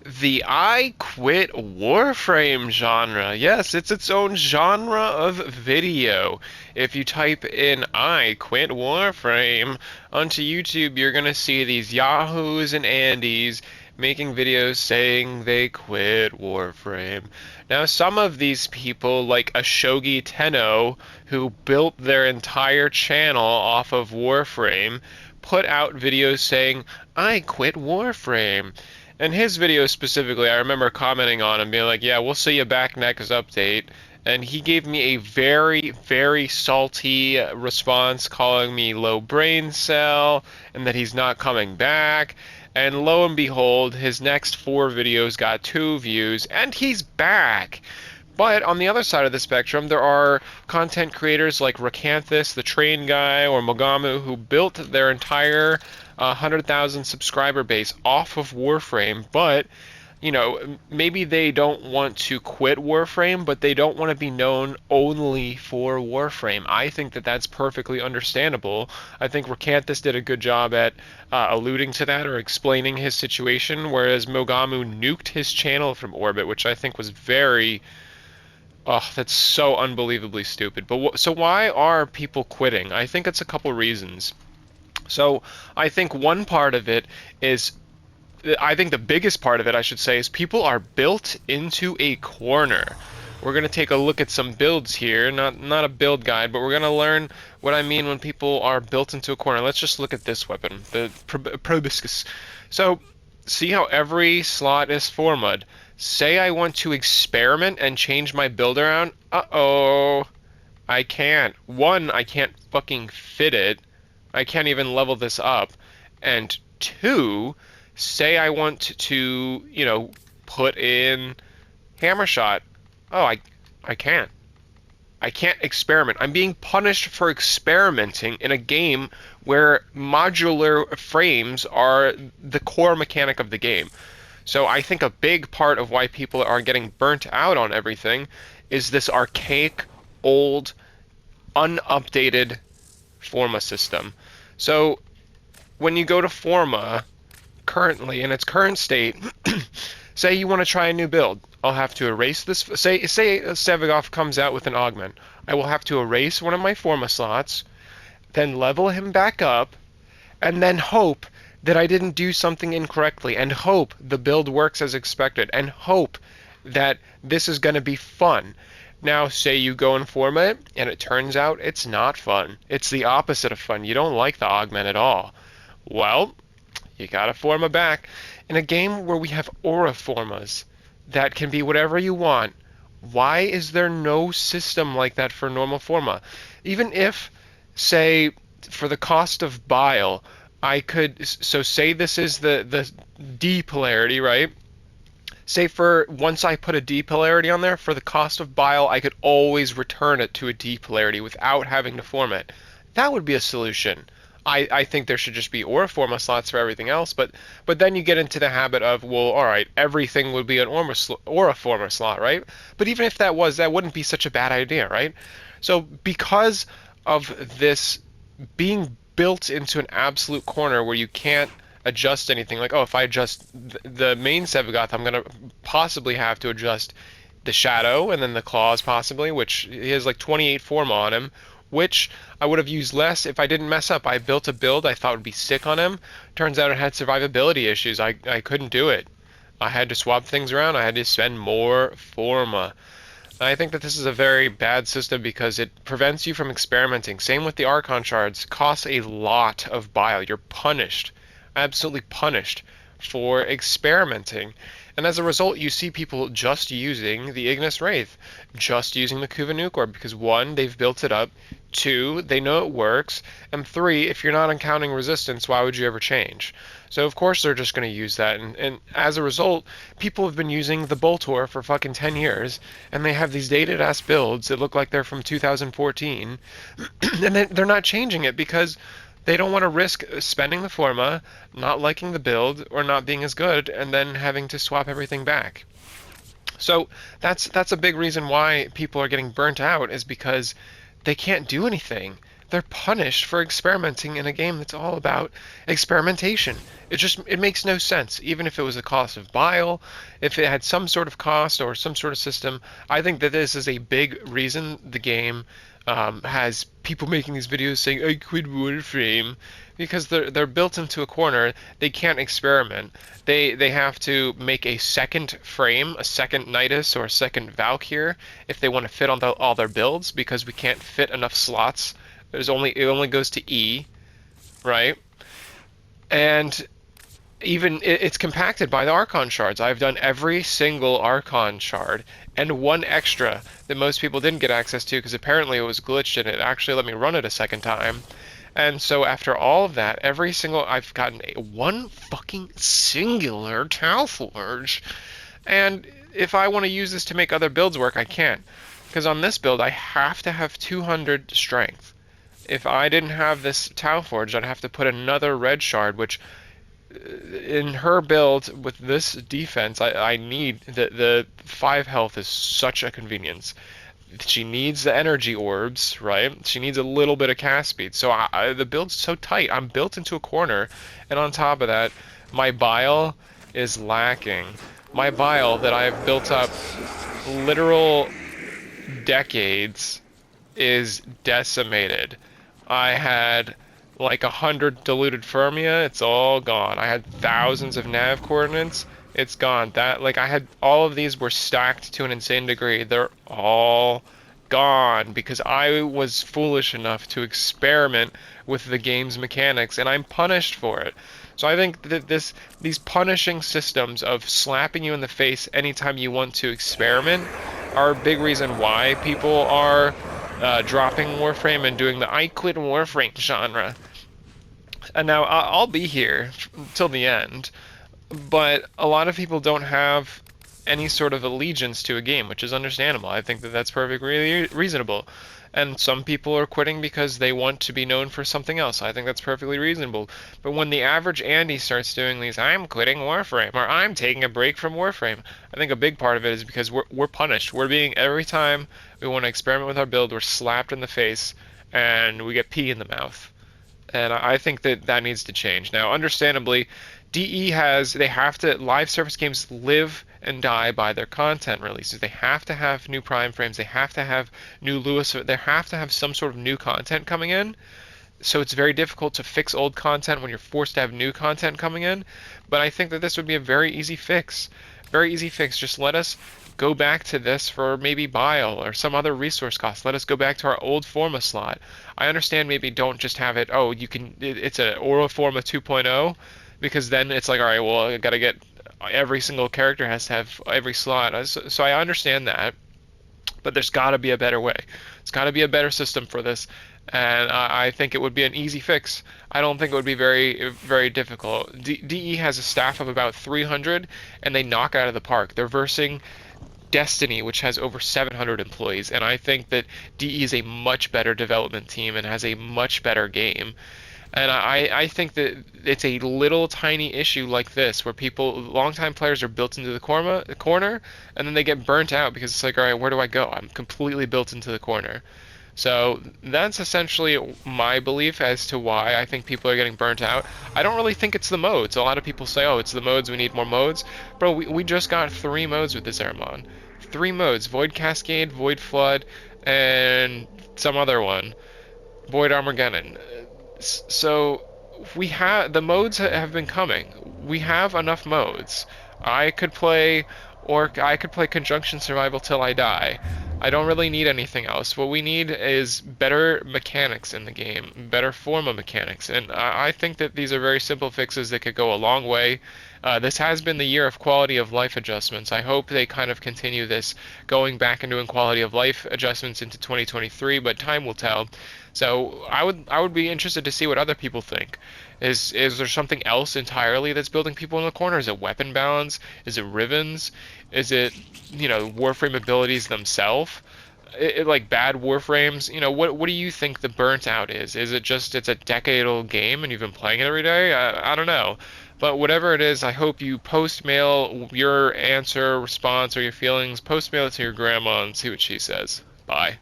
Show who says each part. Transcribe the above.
Speaker 1: The I Quit Warframe genre. Yes, it's its own genre of video. If you type in I Quit Warframe onto YouTube, you're gonna see these Yahoos and Andes making videos saying they quit Warframe. Now, some of these people, like Ashogi Tenno, who built their entire channel off of Warframe, put out videos saying, I quit Warframe. And his video specifically, I remember commenting on and being like, yeah, we'll see you back next update. And he gave me a very, very salty response, calling me low brain cell and that he's not coming back. And lo and behold, his next four videos got 2 views, and he's back. But on the other side of the spectrum, there are content creators like Rakanthus, the train guy, or Mogamu, who built their entire 100,000 subscriber base off of Warframe, but maybe they don't want to quit Warframe, but they don't want to be known only for Warframe. I think that that's perfectly understandable. I think Rakanthus did a good job at alluding to that or explaining his situation, whereas Mogamu nuked his channel from orbit, which I think was very. Oh, that's so unbelievably stupid. But so why are people quitting? I think it's a couple reasons. So I think one part of it is, I think the biggest part of it, I should say, is people are built into a corner. We're going to take a look at some builds here, not a build guide, but we're going to learn what I mean when people are built into a corner. Let's just look at this weapon, the Proboscis. So see how every slot is Forma'd. Say I want to experiment and change my build around. Uh-oh. I can't. One, I can't fucking fit it. I can't even level this up. And two, say I want to, put in hammer shot. Oh, I can't. I can't experiment. I'm being punished for experimenting in a game where modular frames are the core mechanic of the game. So I think a big part of why people are getting burnt out on everything is this archaic, old, unupdated Forma system. So when you go to Forma, currently in its current state, say you want to try a new build, I'll have to erase this. Say Sevagoth comes out with an augment. I will have to erase one of my Forma slots, then level him back up, and then hope that I didn't do something incorrectly, and hope the build works as expected, and hope that this is going to be fun. Now, say you go and Forma it, and it turns out it's not fun. It's the opposite of fun. You don't like the augment at all. Well, you gotta Forma back. In a game where we have aura Formas that can be whatever you want, why is there no system like that for normal Forma? Even if, say, for the cost of bile, I could, so say this is the D polarity, right? Say for once I put a D polarity on there, for the cost of bile, I could always return it to a D polarity without having to form it. That would be a solution. I think there should just be aura Forma slots for everything else, but then you get into the habit of, well, all right, everything would be an aura Forma slot, right? But even if that was, that wouldn't be such a bad idea, right? So because of this being built into an absolute corner where you can't adjust anything, like, oh, if I adjust the main Sevagoth, I'm going to possibly have to adjust the Shadow and then the Claws possibly, which he has like 28 Forma on him, which I would have used less if I didn't mess up. I built a build I thought would be sick on him. Turns out it had survivability issues. I couldn't do it. I had to swap things around. I had to spend more Forma. I think that this is a very bad system because it prevents you from experimenting. Same with the Archon shards. Costs a lot of bile. You're punished, absolutely punished, for experimenting. And as a result, you see people just using the Ignis Wraith, just using the Kuva Nuke Orb, because one, they've built it up, two, they know it works, and three, if you're not encountering resistance, why would you ever change? So of course they're just going to use that, and as a result, people have been using the Boltor for fucking 10 years, and they have these dated-ass builds that look like they're from 2014, and they're not changing it because they don't want to risk spending the Forma, not liking the build, or not being as good, and then having to swap everything back. So that's a big reason why people are getting burnt out, is because they can't do anything. they're punished for experimenting in a game that's all about experimentation. It makes no sense. Even if it was a cost of bile, if it had some sort of cost or some sort of system, I think that this is a big reason the game has people making these videos saying I quit Warframe, because they're built into a corner. They can't experiment. They have to make a second frame, a second Nidus or a second Valkyr if they want to fit on all their builds, because we can't fit enough slots. It only goes to E, right? And even it's compacted by the Archon shards. I've done every single Archon shard and one extra that most people didn't get access to because apparently it was glitched and it actually let me run it a second time. And so after all of that, I've gotten one fucking singular Tau Forge. And if I want to use this to make other builds work, I can't. Because on this build, I have to have 200 strength. If I didn't have this Tau Forge, I'd have to put another red shard, which in her build with this defense, I need the 5 health is such a convenience. She needs the energy orbs, right? She needs a little bit of cast speed. So the build's so tight. I'm built into a corner, and on top of that, my bile is lacking. My bile that I've built up literal decades is decimated. I had like 100 diluted Fermia, it's all gone. I had thousands of nav coordinates, it's gone. I had all of these were stacked to an insane degree. They're all gone because I was foolish enough to experiment with the game's mechanics, and I'm punished for it. So I think that these punishing systems of slapping you in the face anytime you want to experiment are a big reason why people are dropping Warframe and doing the I quit Warframe genre. And now I'll be here till the end, but a lot of people don't have any sort of allegiance to a game, which is understandable. I think that that's perfectly reasonable. And some people are quitting because they want to be known for something else. I think that's perfectly reasonable. But when the average Andy starts doing these, I'm quitting Warframe, or I'm taking a break from Warframe, I think a big part of it is because we're punished. Every time we want to experiment with our build, we're slapped in the face, and we get pee in the mouth. And I think that needs to change. Now, understandably, they have to, live service games live and die by their content releases. They have to have new Prime frames, they have to have new Lewis, they have to have some sort of new content coming in. So it's very difficult to fix old content when you're forced to have new content coming in. But I think that this would be a very easy fix. Very easy fix. Just let us go back to this for maybe bile or some other resource cost. Let us go back to our old Forma slot. I understand maybe don't just have it, it's an Aura Forma 2.0, because then it's like, all right, well, I gotta get every single character has to have every slot. So I understand that, but there's got to be a better way. It's got to be a better system for this, and I think it would be an easy fix. I don't think it would be very, very difficult. DE has a staff of about 300, and they knock out of the park. They're versing Destiny, which has over 700 employees, and I think that DE is a much better development team and has a much better game. And I think that it's a little tiny issue like this where longtime players are built into the corner, and then they get burnt out because it's like, all right, where do I go? I'm completely built into the corner. So that's essentially my belief as to why I think people are getting burnt out. I don't really think it's the modes. A lot of people say, oh, it's the modes, we need more modes. Bro, we just got 3 modes with this Airmon. 3 modes, Void Cascade, Void Flood, and some other one. Void Armageddon. So the modes have been coming. We have enough modes. I could play Conjunction Survival till I die. I don't really need anything else. What we need is better mechanics in the game, better Forma mechanics, and I think that these are very simple fixes that could go a long way. This has been the year of quality of life adjustments. I hope they kind of continue this, going back and doing quality of life adjustments into 2023, but time will tell. So I would be interested to see what other people think. Is there something else entirely that's building people in the corner? Is it weapon balance? Is it Rivens? Is it, Warframe abilities themselves? Like bad Warframes? What do you think the burnt out is? Is it just it's a decade-old game and you've been playing it every day? I don't know. But whatever it is, I hope you post-mail your answer, response, or your feelings. Post-mail it to your grandma and see what she says. Bye.